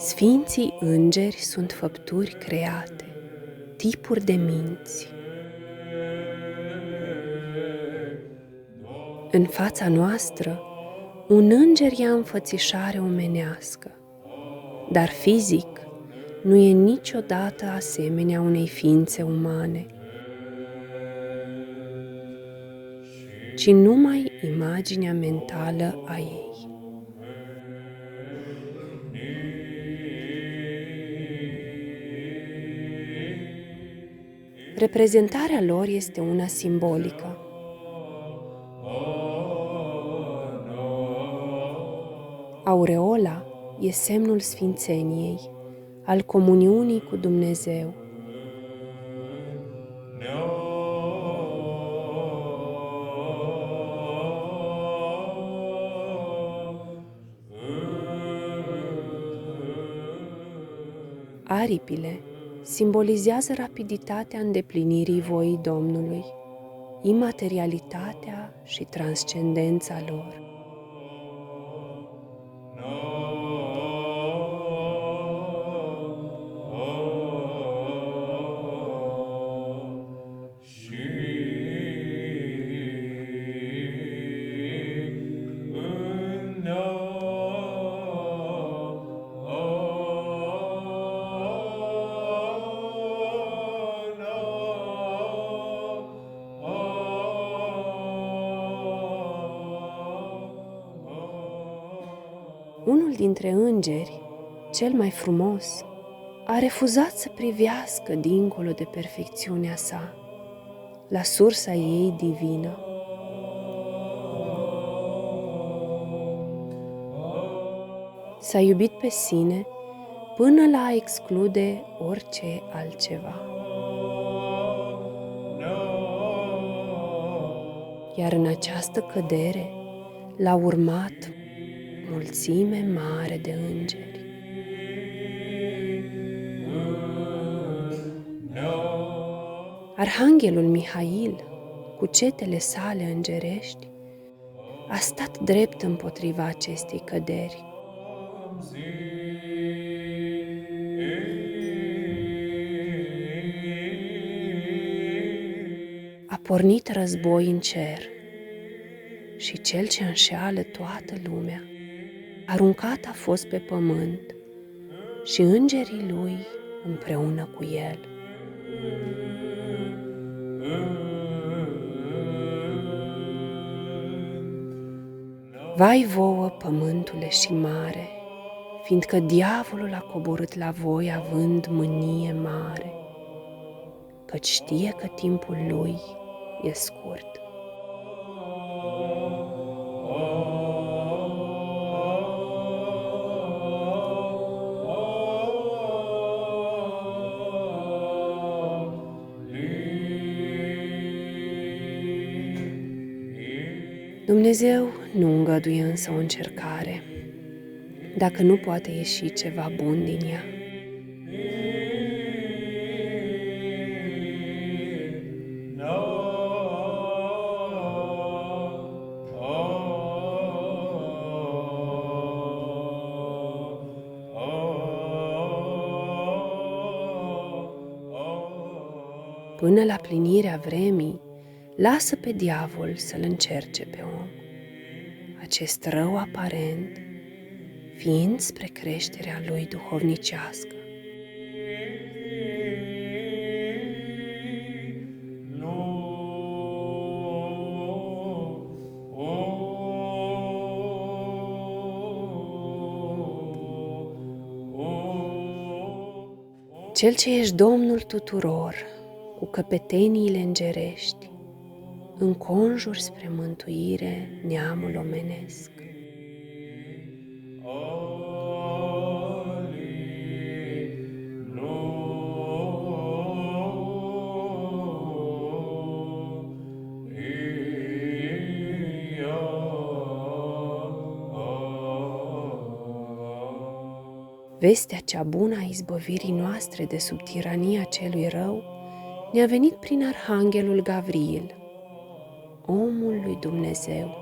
Sfinții îngeri sunt făpturi create, tipuri de minți. În fața noastră, un înger ia înfățișare omenească, dar fizic nu e niciodată asemenea unei ființe umane, ci numai imaginea mentală a ei. Reprezentarea lor este una simbolică. Aureola e semnul sfințeniei, al comuniunii cu Dumnezeu. Aripile simbolizează rapiditatea îndeplinirii voii Domnului, imaterialitatea și transcendența lor. Unul dintre îngeri, cel mai frumos, a refuzat să privească dincolo de perfecțiunea sa, la sursa ei divină. S-a iubit pe sine până la a exclude orice altceva. Iar în această cădere l-a urmat mulțime mare de îngeri. Arhanghelul Mihail, cu cetele sale îngerești, a stat drept împotriva acestei căderi. A pornit război în cer și cel ce înșeală toată lumea, aruncat a fost pe pământ și îngerii lui împreună cu el. Vai vouă, pământule și mare, fiindcă diavolul a coborât la voi având mânie mare, căci știe că timpul lui e scurt. Dumnezeu nu îngăduie însă o încercare, dacă nu poate ieși ceva bun din ea. Până la plinirea vremii, lasă pe diavol să-l încerce pe om, acest rău aparent fiind spre creșterea lui duhovnicească. Cel ce ești Domnul tuturor, cu căpeteniile îngerești, înconjuri spre mântuire neamul omenesc. Vestea cea bună a izbăvirii noastre de sub tirania celui rău ne-a venit prin Arhanghelul Gavriil, omul lui Dumnezeu.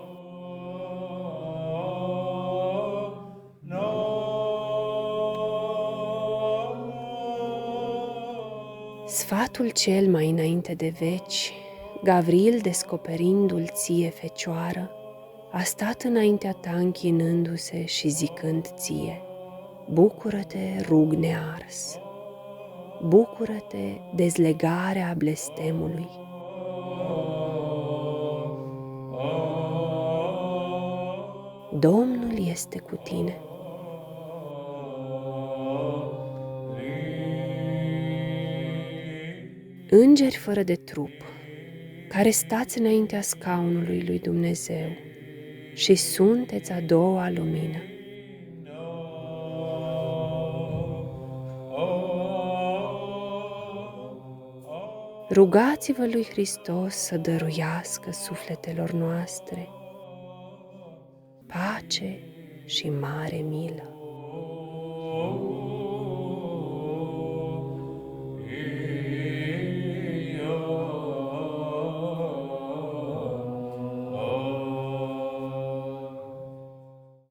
Sfatul cel mai înainte de veci, Gavril, descoperindu-l ție, fecioară, a stat înaintea ta închinându-se și zicând ție: bucură-te, rug nears, bucură-te, dezlegarea blestemului. Domnul este cu tine. Îngeri fără de trup, care stați înaintea scaunului lui Dumnezeu și sunteți a doua lumină, rugați-vă lui Hristos să dăruiască sufletelor noastre pace și mare milă.